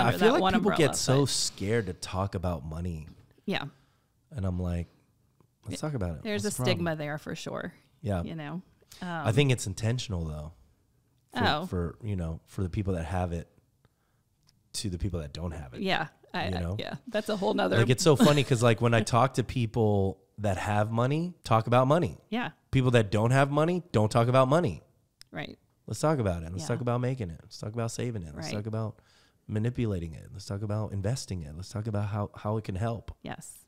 I under feel that like one people umbrella. get so scared to talk about money. Yeah. And I'm like, let's talk about it. There's What's a the problem? stigma there for sure. Yeah. You know. I think it's intentional though. For for the people that have it to the people that don't have it. Yeah. Yeah. That's a whole nother. Like, it's so funny because like when I talk to people that have money, talk about money. Yeah. People that don't have money, don't talk about money. Right. Let's talk about it. Let's talk about making it. Let's talk about saving it. Let's Right. talk about manipulating it. Let's talk about investing it. Let's talk about how it can help. Yes.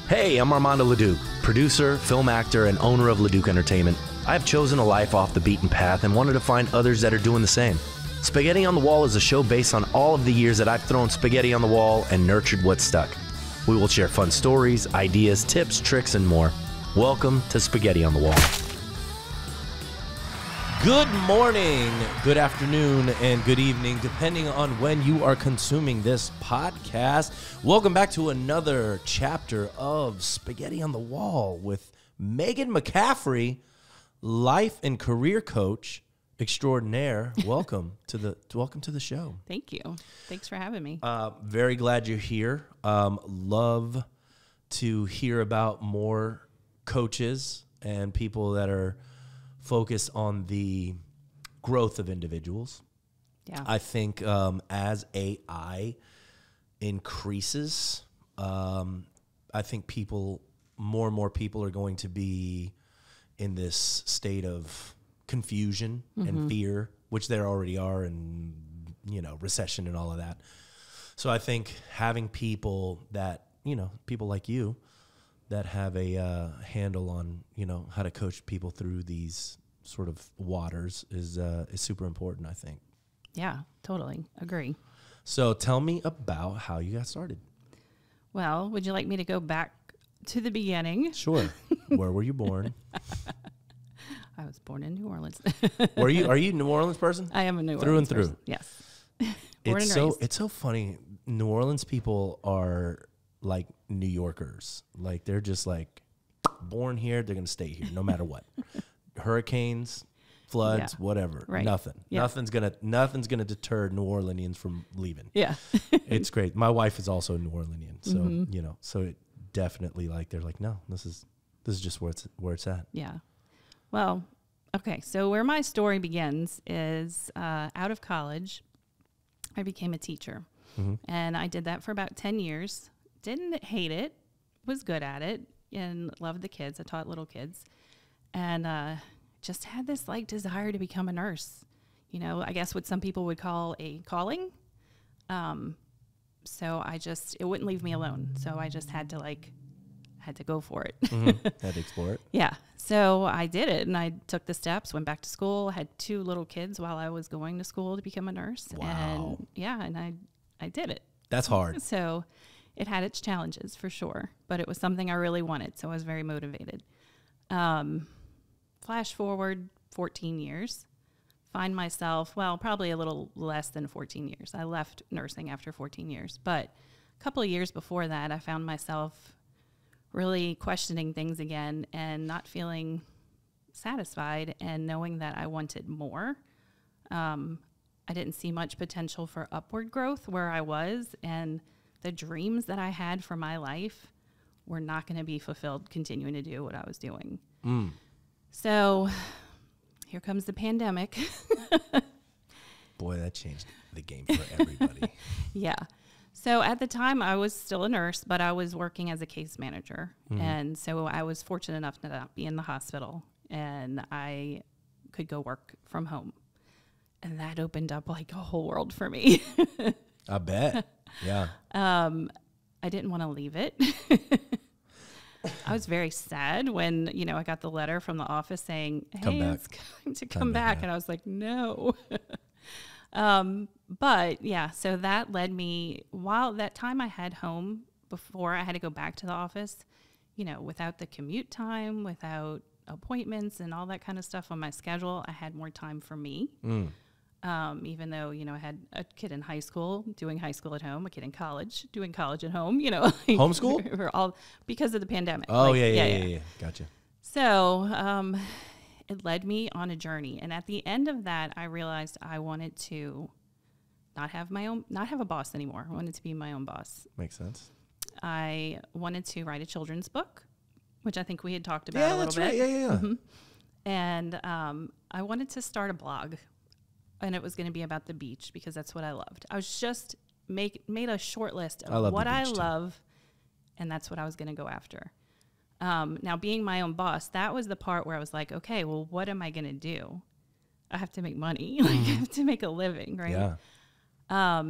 Hey, I'm Armando Leduc, producer, film actor, and owner of Leduc Entertainment. I have chosen a life off the beaten path and wanted to find others that are doing the same. Spaghetti on the Wall is a show based on all of the years that I've thrown spaghetti on the wall and nurtured what stuck. We will share fun stories, ideas, tips, tricks, and more. Welcome to Spaghetti on the Wall. Good morning, good afternoon, and good evening, depending on when you are consuming this podcast. Welcome back to another chapter of Spaghetti on the Wall with Meghan McCaffery, life and career coach extraordinaire. Welcome to the show. Thank you. Thanks for having me. Very glad you're here. Love to hear about more coaches and people that are focused on the growth of individuals. Yeah. I think as AI increases, I think more and more people are going to be in this state of confusion and fear, which there already are, and recession and all of that. So I think having people that people like you that have a handle on how to coach people through these sort of waters is super important, I think. Yeah, totally agree. So tell me about how you got started. Well, would you like me to go back to the beginning? Sure. Where were you born? I was born in New Orleans. Are you a New Orleans person? I am a New Through Orleans and through. person. Yes. Born and It's raised. it's so funny. New Orleans people are like New Yorkers. Like they're just like born here, they're gonna stay here no matter what. Hurricanes, floods, whatever. Right. Nothing. Yeah. Nothing's gonna deter New Orleanians from leaving. Yeah. It's great. My wife is also a New Orleanian, so so it definitely like they're like, no, this is just where it's at. Yeah. Well, okay. So where my story begins is out of college, I became a teacher. And I did that for about 10 years. Didn't hate it, was good at it, and loved the kids. I taught little kids. And just had this like desire to become a nurse. I guess what some people would call a calling. So it wouldn't leave me alone. So I just had to go for it. Had to explore it. Yeah. So I did it, and I took the steps, went back to school, had 2 little kids while I was going to school to become a nurse. Wow. And I did it. That's hard. So it had its challenges for sure, but it was something I really wanted. So I was very motivated. Flash forward 14 years, find myself, probably a little less than 14 years. I left nursing after 14 years, but a couple of years before that, I found myself really questioning things again and not feeling satisfied and knowing that I wanted more. I didn't see much potential for upward growth where I was, and the dreams that I had for my life were not going to be fulfilled continuing to do what I was doing. So here comes the pandemic. Boy, that changed the game for everybody. Yeah. So at the time, I was still a nurse, but I was working as a case manager. And so I was fortunate enough to not be in the hospital, and I could go work from home. And that opened up like a whole world for me. I bet. Yeah. I didn't want to leave it. I was very sad when, I got the letter from the office saying, hey, it's going to come back. Yeah. And I was like, no. But yeah, so that led me, while that time I had home before I had to go back to the office, without the commute time, without appointments and all that kind of stuff on my schedule, I had more time for me. Even though, I had a kid in high school doing high school at home, a kid in college doing college at home, Homeschool? We're all because of the pandemic. Oh, yeah. Gotcha. So it led me on a journey. And at the end of that, I realized I wanted to not have a boss anymore. I wanted to be my own boss. Makes sense. I wanted to write a children's book, which I think we had talked about a little that's bit. Right. Yeah. Mm-hmm. And I wanted to start a blog, and it was going to be about the beach because that's what I loved. I was just made a short list of what I love, and that's what I was going to go after. Now, being my own boss, that was the part where I was like, okay, well, what am I going to do? I have to make money. Like, I have to make a living, right? Yeah.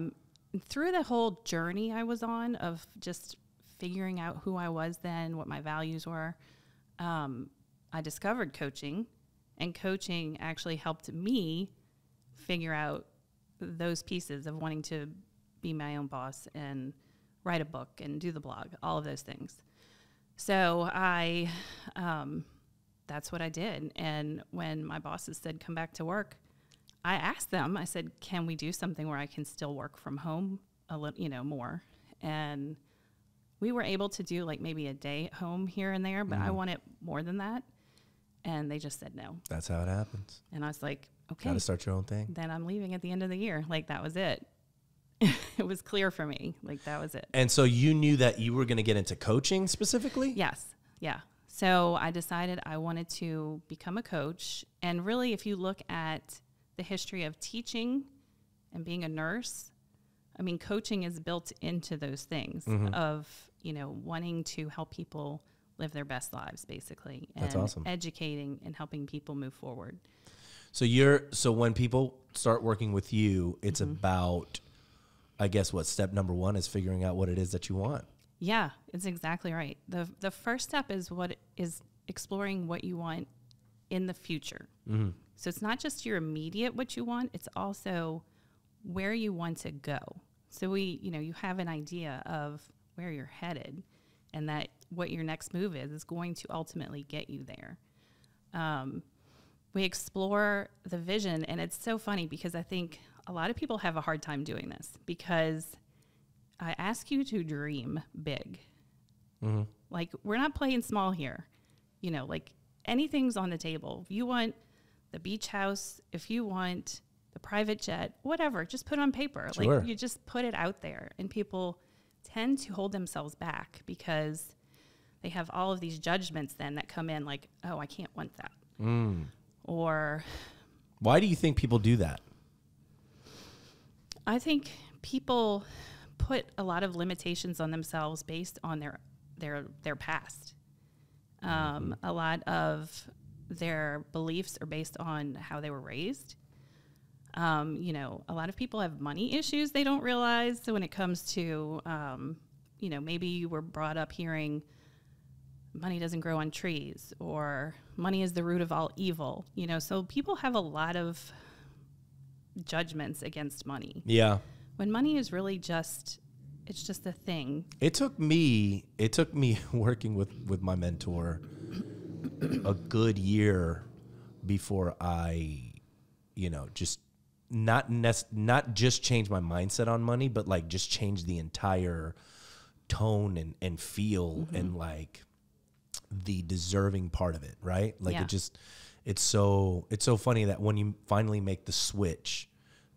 Through the whole journey I was on of just figuring out who I was then, what my values were, I discovered coaching, and coaching actually helped me figure out those pieces of wanting to be my own boss and write a book and do the blog, all of those things. So that's what I did. And when my bosses said, come back to work, I asked them, I said, can we do something where I can still work from home a little, more? And we were able to do like maybe a day at home here and there, but I wanted more than that. And they just said no. That's how it happens. And I was like, okay. Got to start your own thing. Then I'm leaving at the end of the year. Like, that was it. It was clear for me. Like, that was it. And so you knew that you were going to get into coaching specifically? Yes. Yeah. So I decided I wanted to become a coach. And really, if you look at the history of teaching and being a nurse, I mean, coaching is built into those things of, wanting to help people live their best lives, basically. And that's awesome. Educating and helping people move forward. So when people start working with you, it's about, I guess, what step number one is figuring out what it is that you want. Yeah, it's exactly right. The first step is exploring what you want in the future. Mm-hmm. So it's not just your immediate what you want, it's also where you want to go. So you have an idea of where you're headed, and that what your next move is going to ultimately get you there. We explore the vision, and it's so funny because I think a lot of people have a hard time doing this, because I ask you to dream big. Mm-hmm. Like, we're not playing small here. Like, anything's on the table. If you want the beach house, if you want the private jet, whatever, just put it on paper. Sure. Like, you just put it out there, and people tend to hold themselves back because they have all of these judgments then that come in, like, oh, I can't want that. Or why do you think people do that? I think people put a lot of limitations on themselves based on their past. A lot of their beliefs are based on how they were raised. A lot of people have money issues they don't realize. So when it comes to, maybe you were brought up hearing money doesn't grow on trees, or money is the root of all evil. So people have a lot of judgments against money. Yeah. When money is really it's just a thing. It took me working with my mentor a good year before I, just not just change my mindset on money, but like just change the entire tone and feel and like the deserving part of it, right? Like it's so funny that when you finally make the switch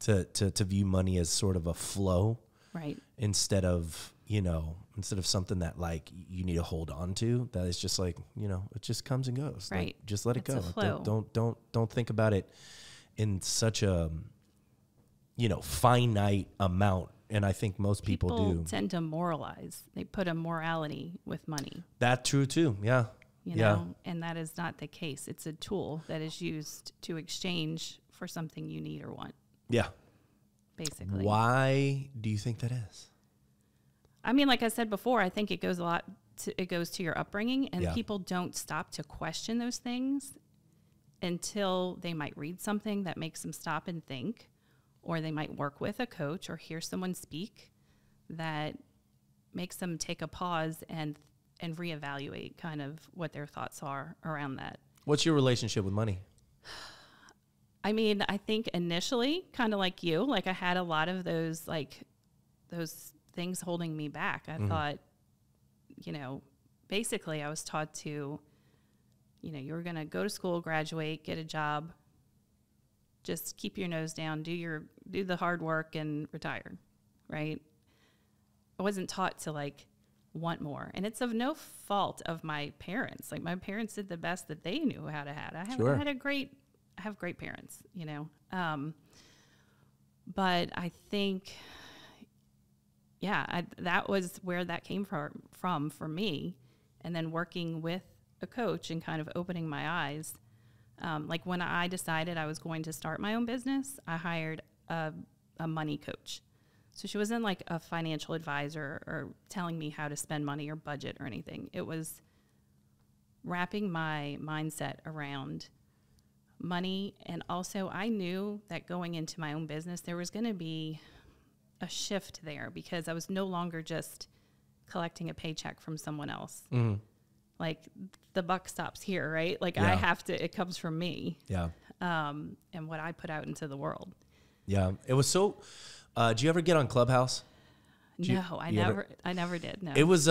to view money as sort of a flow, right? Instead of something that like you need to hold on to, that is just like, it just comes and goes. Right. Like, just let it go. A flow. Don't think about it in such a, finite amount. And I think most people do tend to moralize. They put a morality with money. That's true too. Yeah. And that is not the case. It's a tool that is used to exchange for something you need or want. Yeah. Basically. Why do you think that is? I mean, like I said before, I think it goes to your upbringing, and people don't stop to question those things until they might read something that makes them stop and think, or they might work with a coach or hear someone speak that makes them take a pause and reevaluate kind of what their thoughts are around that. What's your relationship with money? I mean, I think initially, kind of like you, like I had a lot of those things holding me back. I thought, basically I was taught to, you were going to go to school, graduate, get a job, just keep your nose down, do the hard work and retire, right? I wasn't taught to like want more. And it's of no fault of my parents. Like my parents did the best that they knew how to have. I have great parents, you know. But I think, that was where that came from for me. And then working with a coach and kind of opening my eyes. Like when I decided I was going to start my own business, I hired a money coach. So she wasn't like a financial advisor or telling me how to spend money or budget or anything. It was wrapping my mindset around money. And also I knew that going into my own business, there was going to be a shift there because I was no longer just collecting a paycheck from someone else. Mm-hmm. Like the buck stops here, right? Like it comes from me. Yeah. And what I put out into the world. Yeah. It was so, did you ever get on Clubhouse? I never did. No. It was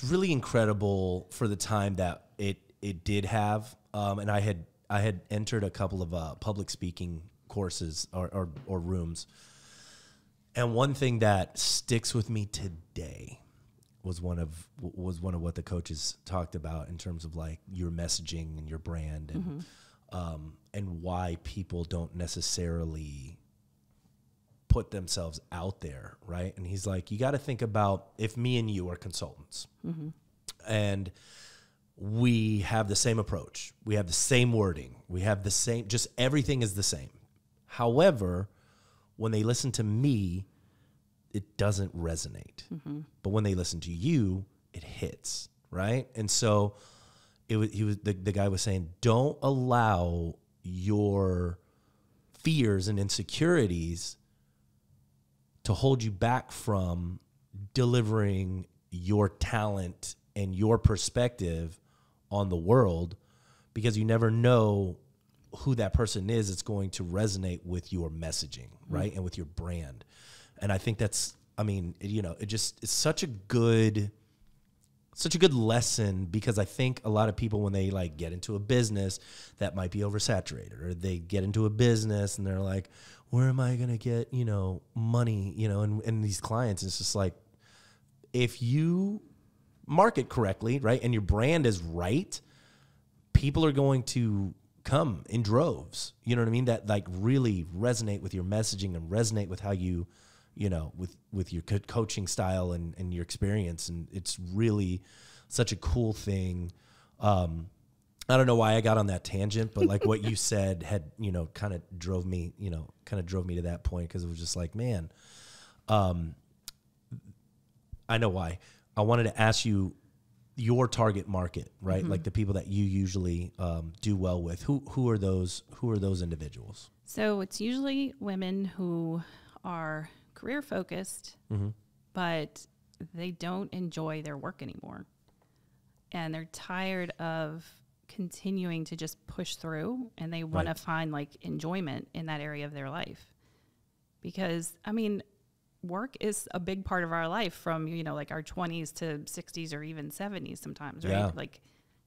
really incredible for the time that it did have. And I had entered a couple of what speaking courses or rooms. And one thing that sticks with me today was one of what the coaches talked about in terms of like your messaging and your brand and why people don't necessarily put themselves out there, right? And he's like, you got to think about if me and you are consultants and we have the same approach, we have the same wording, we have the same, just everything is the same. However, when they listen to me, it doesn't resonate. But when they listen to you, it hits, right? And so the guy was saying, don't allow your fears and insecurities to hold you back from delivering your talent and your perspective on the world, because you never know who that person is that's going to resonate with your messaging, right? And with your brand. And I think that's, it's such a good lesson, because I think a lot of people, when they like get into a business that might be oversaturated, or they get into a business and they're like, where am I going to get, money, and these clients, it's just like, if you market correctly, right, and your brand is right, people are going to come in droves, you know what I mean? That like really resonate with your messaging and resonate with how you, with your coaching style and your experience. And it's really such a cool thing. I don't know why I got on that tangent, but like what you said had, kind of drove me to that point. 'Cause it was just like, man, I know why. I wanted to ask you your target market, right? Like the people that you usually do well with. Who are those individuals? So it's usually women who are career focused, but they don't enjoy their work anymore. And they're tired of continuing to just push through, and they want to find like enjoyment in that area of their life. Because work is a big part of our life from, like our 20s to 60s or even 70s sometimes, right? Yeah. Like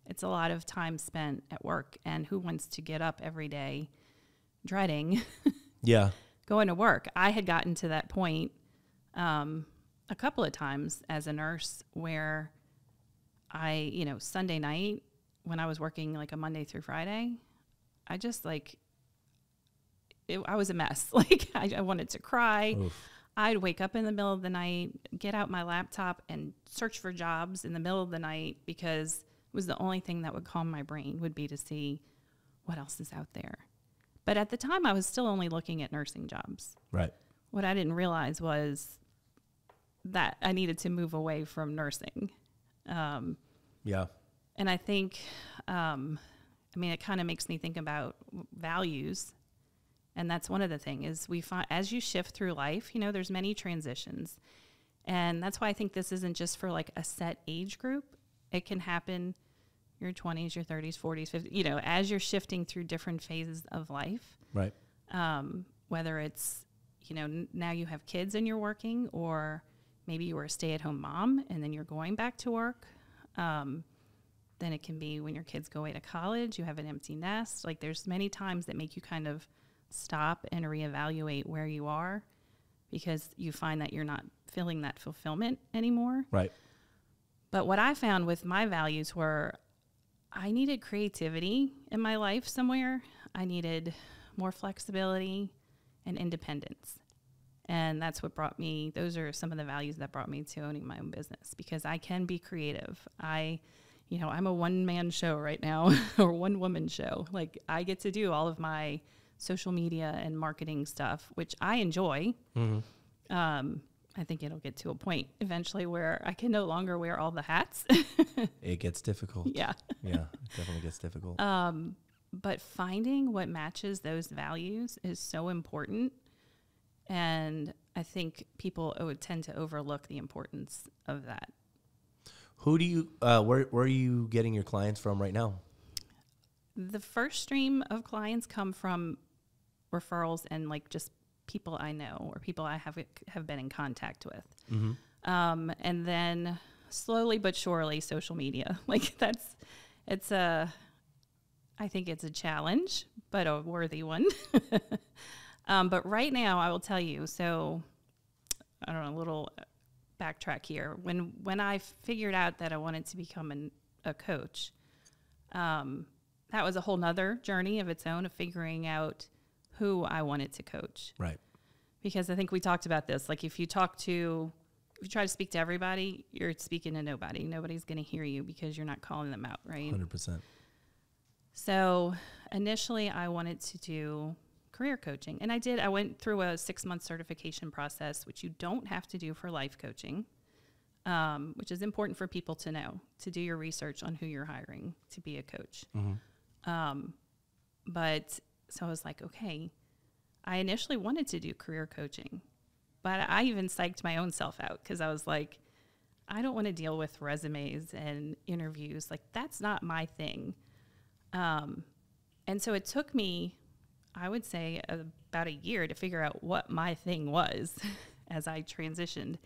it's a lot of time spent at work, and who wants to get up every day dreading going to work? I had gotten to that point a couple of times as a nurse where I, Sunday night when I was working like a Monday through Friday, I just like, I was a mess. Like I wanted to cry. Oof. I'd wake up in the middle of the night, get out my laptop and search for jobs in the middle of the night, because it was the only thing that would calm my brain, would be to see what else is out there. But at the time, I was still only looking at nursing jobs. Right. What I didn't realize was that I needed to move away from nursing. And I think, it kind of makes me think about values. And that's one of the things is we find as you shift through life, there's many transitions. And that's why I think this isn't just for like a set age group. It can happen your 20s, your 30s, 40s, 50s, as you're shifting through different phases of life. Right. Whether it's, now you have kids and you're working, or maybe you were a stay-at-home mom and then you're going back to work. Then it can be when your kids go away to college, you have an empty nest. Like there's many times that make you kind of stop and reevaluate where you are because you find that you're not feeling that fulfillment anymore. Right. But what I found with my values were I needed creativity in my life somewhere. I needed more flexibility and independence. And that's what brought me, those are some of the values that brought me to owning my own business because I can be creative. I'm a one-man show right now or one-woman show. Like I get to do all of my social media and marketing stuff, which I enjoy. Mm-hmm. I think it'll get to a point eventually where I can no longer wear all the hats. It gets difficult. Yeah. Yeah, it definitely gets difficult. But finding what matches those values is so important. And I think people would tend to overlook the importance of that. Who do you, where are you getting your clients from right now? The first stream of clients come from referrals and like just people I know or people I have been in contact with. Mm-hmm. And then slowly but surely social media. Like I think it's a challenge, but a worthy one. But right now I will tell you, so I don't know, a little backtrack here. When I figured out that I wanted to become a coach, that was a whole nother journey of its own of figuring out who I wanted to coach. Right. Because I think we talked about this. Like if you try to speak to everybody, you're speaking to nobody. Nobody's going to hear you because you're not calling them out, right? 100%. So initially I wanted to do career coaching. And I did. I went through a 6-month certification process, which you don't have to do for life coaching, which is important for people to know, to do your research on who you're hiring to be a coach. Mm-hmm. But so I was like, okay, I initially wanted to do career coaching, but I even psyched my own self out because I was like, I don't want to deal with resumes and interviews. Like, that's not my thing. And so it took me, I would say, about a year to figure out what my thing was as I transitioned.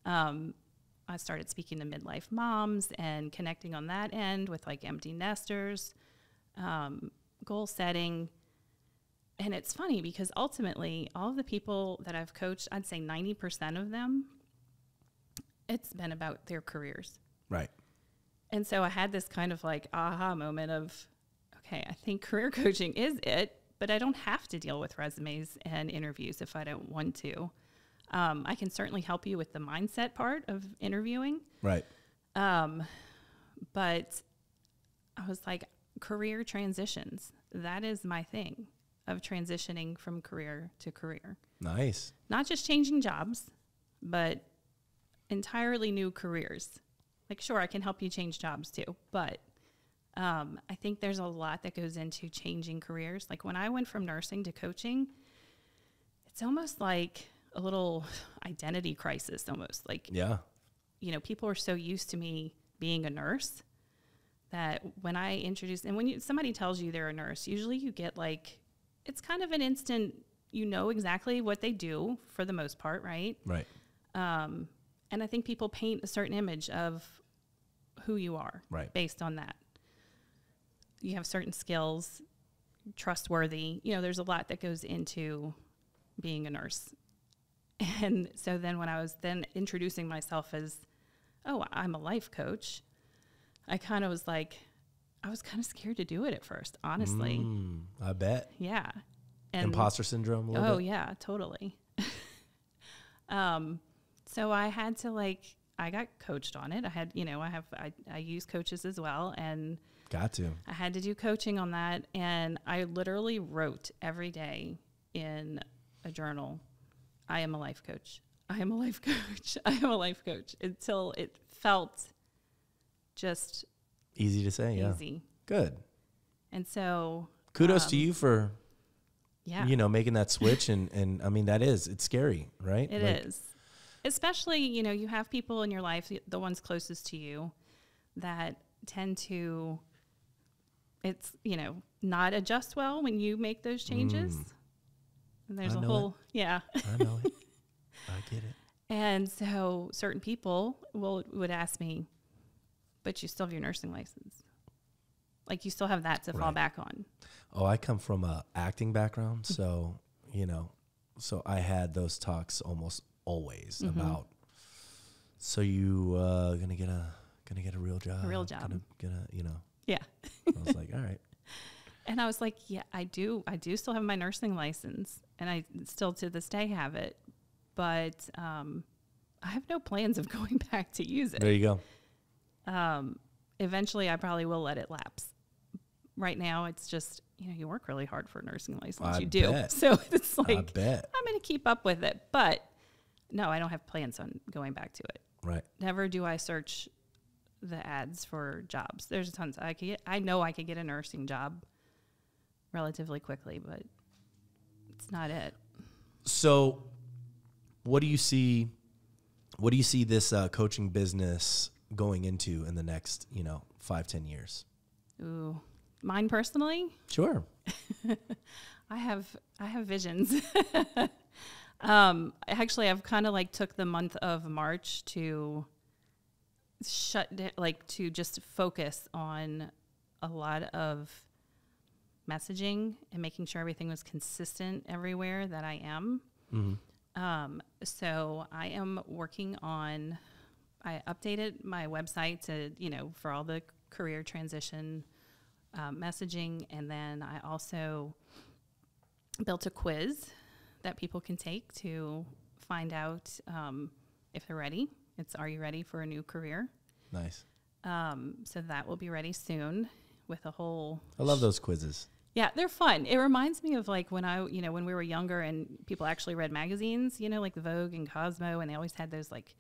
I started speaking to midlife moms and connecting on that end with like empty nesters, goal setting. And it's funny because ultimately all of the people that I've coached, I'd say 90% of them, it's been about their careers. Right. And so I had this kind of like aha moment of, okay, I think career coaching is it, but I don't have to deal with resumes and interviews if I don't want to. I can certainly help you with the mindset part of interviewing. Right. But I was like, career transitions, that is my thing of transitioning from career to career. Nice. Not just changing jobs, but entirely new careers. Like, sure, I can help you change jobs too, but I think there's a lot that goes into changing careers. Like when I went from nursing to coaching, it's almost like a little identity crisis almost. Like, yeah, people are so used to me being a nurse that when I introduce, and when somebody tells you they're a nurse, usually you get like, it's kind of an instant, exactly what they do for the most part, right? Right. And I think people paint a certain image of who you are based on that. You have certain skills, trustworthy. There's a lot that goes into being a nurse. And so then when I was then introducing myself as, oh, I'm a life coach, I kind of was like, I was kind of scared to do it at first, honestly. I bet. Yeah. And imposter syndrome a little bit? Oh, yeah, totally. So I had to I got coached on it. I had, I use coaches as well. And got to. I had to do coaching on that. And I literally wrote every day in a journal, I am a life coach. I am a life coach. I am a life coach, until it felt just easy to say. Easy. Yeah. Good. And so kudos to you for, yeah, making that switch. And I mean, it's scary, right? It is. Especially, you have people in your life, the ones closest to you, that tend to, not adjust well when you make those changes. And there's a whole, I know it. I get it. And so certain people would ask me, but you still have your nursing license. Like you still have that to fall back on. Oh, I come from a acting background, so so I had those talks almost always about. So you gonna get a real job? A real job. Gonna Yeah. I was like, all right. And I was like, yeah, I do still have my nursing license, and I still to this day have it, but I have no plans of going back to use it. There you go. Eventually, I probably will let it lapse. Right now, it's just, you work really hard for a nursing license. You do. Bet. So it's like, I bet. I'm going to keep up with it. But no, I don't have plans on going back to it. Right. Never do I search the ads for jobs. There's tons. I know I could get a nursing job relatively quickly, but it's not it. So what do you see this coaching business going into in the next, 5-10 years? Ooh, mine personally? Sure. I have visions. Actually, I've kind of like took the month of March to to just focus on a lot of messaging and making sure everything was consistent everywhere that I am. Mm-hmm. So I am working on, I updated my website to, for all the career transition messaging. And then I also built a quiz that people can take to find out if they're ready. It's, are you ready for a new career? Nice. So that will be ready soon with a whole... I love those quizzes. Yeah, they're fun. It reminds me of like when when we were younger and people actually read magazines, like the Vogue and Cosmo, and they always had those like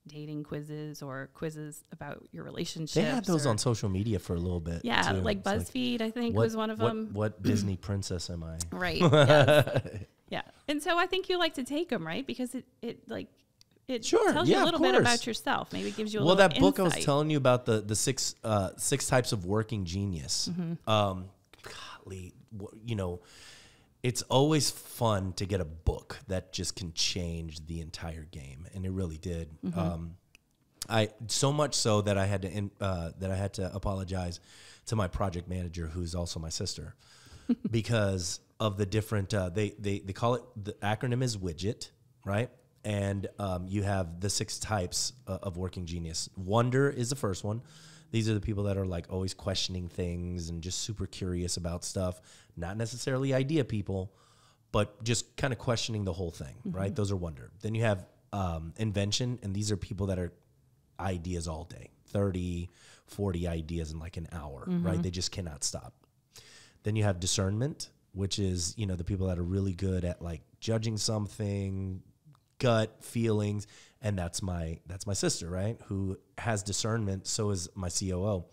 dating quizzes or quizzes about your relationships. They had those on social media for a little bit. Yeah, too. like BuzzFeed, I think, was one of them. What Disney princess am I? Right. Yes. Yeah. And so I think you like to take them, right? Because it tells you a little bit about yourself. Maybe it gives you a little that insight. book I was telling you about, the six types of working genius. Mm-hmm. Golly, it's always fun to get a book that just can change the entire game, and it really did. Mm-hmm. I so much so that I had to apologize to my project manager, who's also my sister, because of the different. They call it, the acronym is WIDGET, right? And you have the 6 types of working genius. Wonder is the first one. These are the people that are like always questioning things and just super curious about stuff. Not necessarily idea people, but just kind of questioning the whole thing, mm-hmm. right? Those are wonder. Then you have invention, and these are people that are ideas all day. 30, 40 ideas in like an hour, mm-hmm. right? They just cannot stop. Then you have discernment, which is, the people that are really good at like judging something, gut feelings, and that's my sister, right, who has discernment. So is my COO.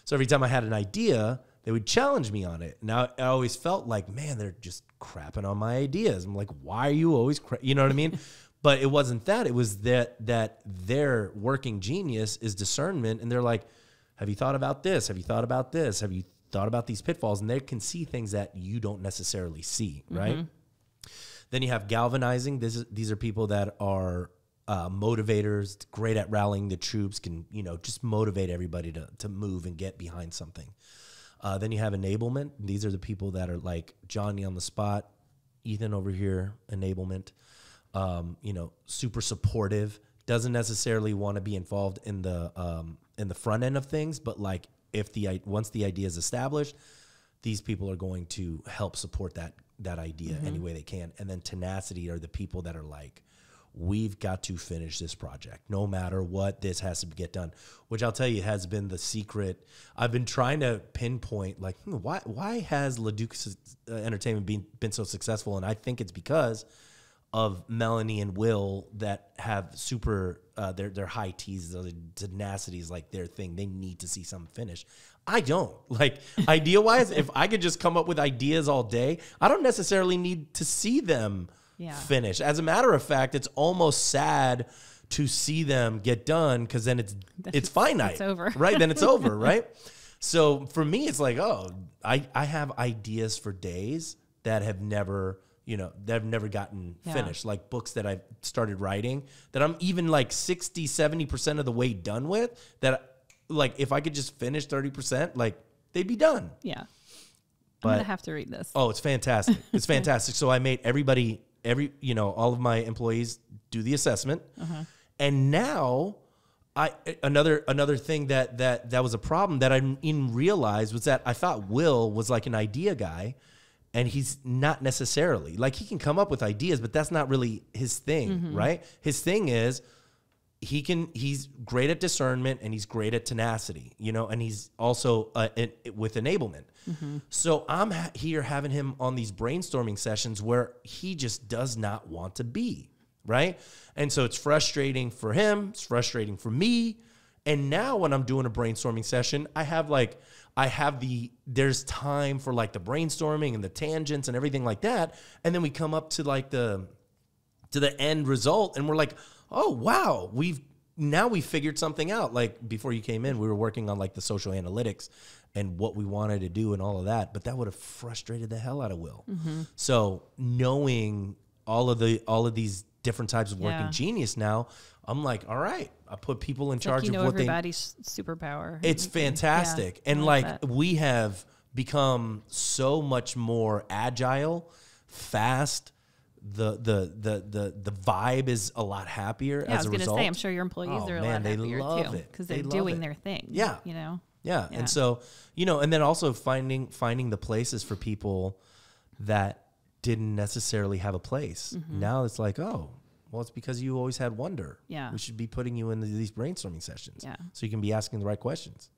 So every time I had an idea, they would challenge me on it. Now I always felt like, man, they're just crapping on my ideas. I'm like, why are you always you know what I mean? But it wasn't that. It was that their working genius is discernment, and they're like, have you thought about this? Have you thought about this? Have you thought about these pitfalls? And they can see things that you don't necessarily see, right? Mm-hmm. Then you have galvanizing. These are people that are motivators, great at rallying the troops, can, just motivate everybody to move and get behind something. Then you have enablement. These are the people that are like Johnny on the spot, Ethan over here, enablement, super supportive, doesn't necessarily want to be involved in the front end of things, but like once the idea is established, these people are going to help support that idea mm-hmm. any way they can. And then tenacity are the people that are like, we've got to finish this project. No matter what, this has to get done, which I'll tell you has been the secret. I've been trying to pinpoint, like, why has Leduc Entertainment been so successful? And I think it's because of Melanie and Will that have super, their high T's, their tenacity is like their thing. They need to see something finished. I don't. Like, idea-wise, if I could just come up with ideas all day, I don't necessarily need to see them finish. As a matter of fact, it's almost sad to see them get done, because then it's finite. It's over. Right? Then it's over, right? So for me, it's like, I have ideas for days that have never gotten finished. Like books that I've started writing that I'm even like 60, 70% of the way done with, that like if I could just finish 30%, like they'd be done. Yeah. But, I'm going to have to read this. Oh, it's fantastic. It's fantastic. So I made all of my employees do the assessment. And now another thing that was a problem that I didn't realize was that I thought Will was like an idea guy, and he's not necessarily. Like, he can come up with ideas, but that's not really his thing, right? His thing is he's great at discernment, and he's great at tenacity, and he's also with enablement. So I'm here having him on these brainstorming sessions where he just does not want to be, right? And so it's frustrating for him. It's frustrating for me. And now when I'm doing a brainstorming session, there's time for like the brainstorming and the tangents and everything like that. And then we come up to like the end result, and we're like, oh, wow, we figured something out. Like, before you came in, we were working on like the social analytics and what we wanted to do and all of that, but that would have frustrated the hell out of Will. So knowing all of these different types of working genius now, I'm like, all right, I put people in charge of what everybody's superpower. It's fantastic. And like, we have become so much more agile, fast. The vibe is a lot happier as a result. I was going to say, I'm sure your employees are a lot happier they love too, because they're doing their thing. Yeah. Yeah. And so, and then also finding the places for people that didn't necessarily have a place. Now it's like, oh, well, it's because you always had wonder. Yeah. We should be putting you into these brainstorming sessions. Yeah. So you can be asking the right questions.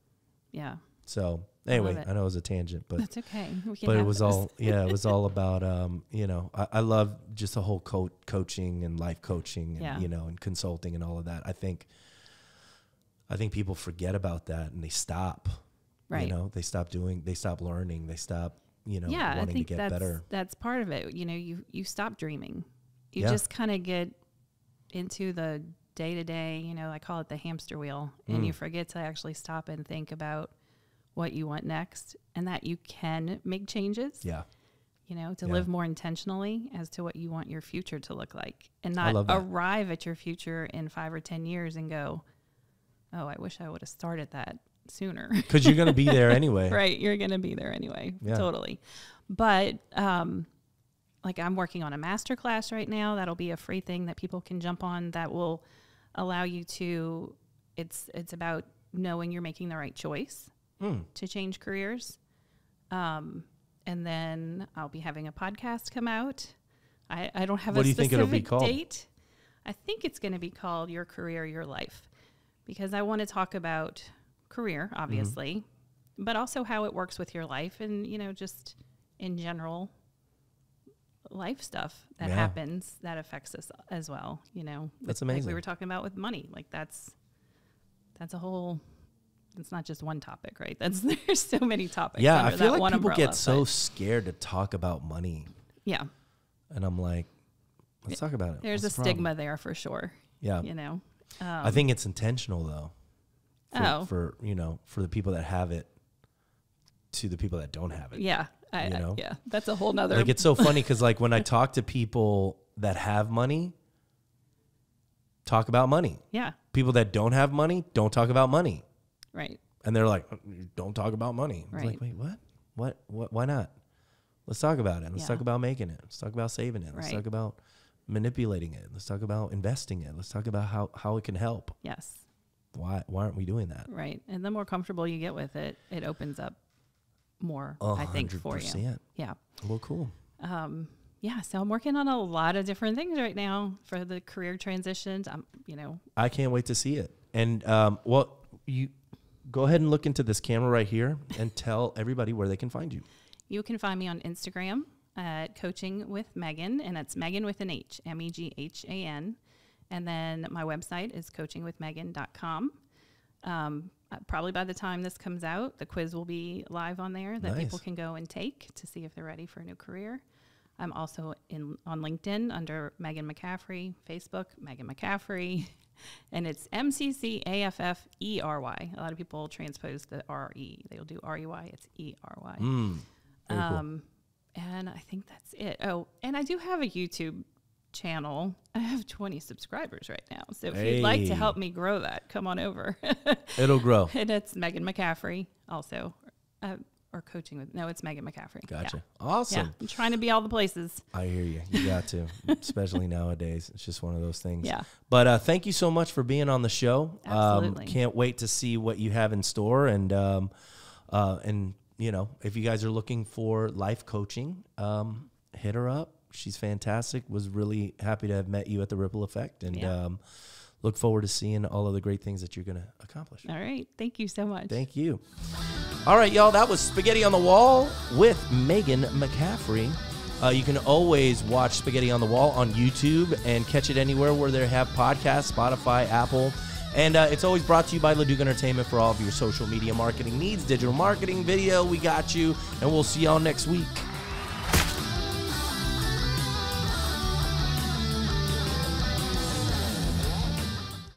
Yeah. So anyway, I know it was a tangent, but that's okay. But it was all, it was all about, I love just the whole coaching and life coaching and, and consulting and all of that. I think people forget about that, and they stop, right. They stop learning. They stop, wanting to get better. That's part of it. You stop dreaming. You just kind of get into the day to day, I call it the hamster wheel, and you forget to actually stop and think about what you want next, and that you can make changes. Yeah. To live more intentionally as to what you want your future to look like, and not arrive at your future in 5 or 10 years and go, oh, I wish I would have started that sooner. Because you're going to be there anyway. Right. You're going to be there anyway. Yeah. Totally. But, like, I'm working on a masterclass right now. That'll be a free thing that people can jump on that will allow you to, it's about knowing you're making the right choice to change careers. And then I'll be having a podcast come out. I don't have a specific date. I think it's going to be called Your Career, Your Life, because I want to talk about career, obviously, but also how it works with your life and, just in general life stuff that happens that affects us as well. That's amazing. Like we were talking about with money, like that's a whole, it's not just one topic, right? There's so many topics. Yeah. I feel like people get so scared to talk about money. Yeah. And I'm like, let's talk about it. There's a stigma there for sure. Yeah. I think it's intentional though. For the people that have it to the people that don't have it. Yeah. Yeah. That's a whole nother. Like, it's so funny because like when I talk to people that have money, talk about money. Yeah. People that don't have money, don't talk about money. Right. And they're like, don't talk about money. Right. I was like, wait, what? Why not? Let's talk about it. Let's talk about making it. Let's talk about saving it. Let's talk about manipulating it. Let's talk about investing it. Let's talk about how it can help. Yes. Why aren't we doing that? Right. And the more comfortable you get with it, it opens up more, I think, for you. Yeah. Well, cool. Yeah. So I'm working on a lot of different things right now for the career transitions. I can't wait to see it. And, you go ahead and look into this camera right here and tell everybody where they can find you. You can find me on Instagram at Coaching with Meghan, and it's Meghan with an H, Meghan. And then my website is coachingwithmeghan.com. Probably by the time this comes out, the quiz will be live on there that people can go and take to see if they're ready for a new career. I'm also on LinkedIn under Meghan McCaffery, Facebook, Meghan McCaffery, and it's MCCAFFERY. A lot of people transpose the R-E. They'll do R-E-Y. It's E-R-Y. Cool. And I think that's it. Oh, and I do have a YouTube channel. I have 20 subscribers right now. So if you'd like to help me grow that, come on over. It'll grow. And it's Meghan McCaffery also. Or coaching with, no, it's Meghan McCaffery. Gotcha. Yeah. Awesome. Yeah. I'm trying to be all the places. I hear you. You got to, especially nowadays. It's just one of those things. Yeah. But thank you so much for being on the show. Absolutely. Can't wait to see what you have in store. And you know, if you guys are looking for life coaching, hit her up. She's fantastic. Was really happy to have met you at the Ripple Effect. And look forward to seeing all of the great things that you're going to accomplish. All right. Thank you so much. Thank you. All right, y'all. That was Spaghetti on the Wall with Meghan McCaffery. You can always watch Spaghetti on the Wall on YouTube and catch it anywhere where they have podcasts, Spotify, Apple. And it's always brought to you by Leduc Entertainment for all of your social media marketing needs, digital marketing, video. We got you. And we'll see y'all next week.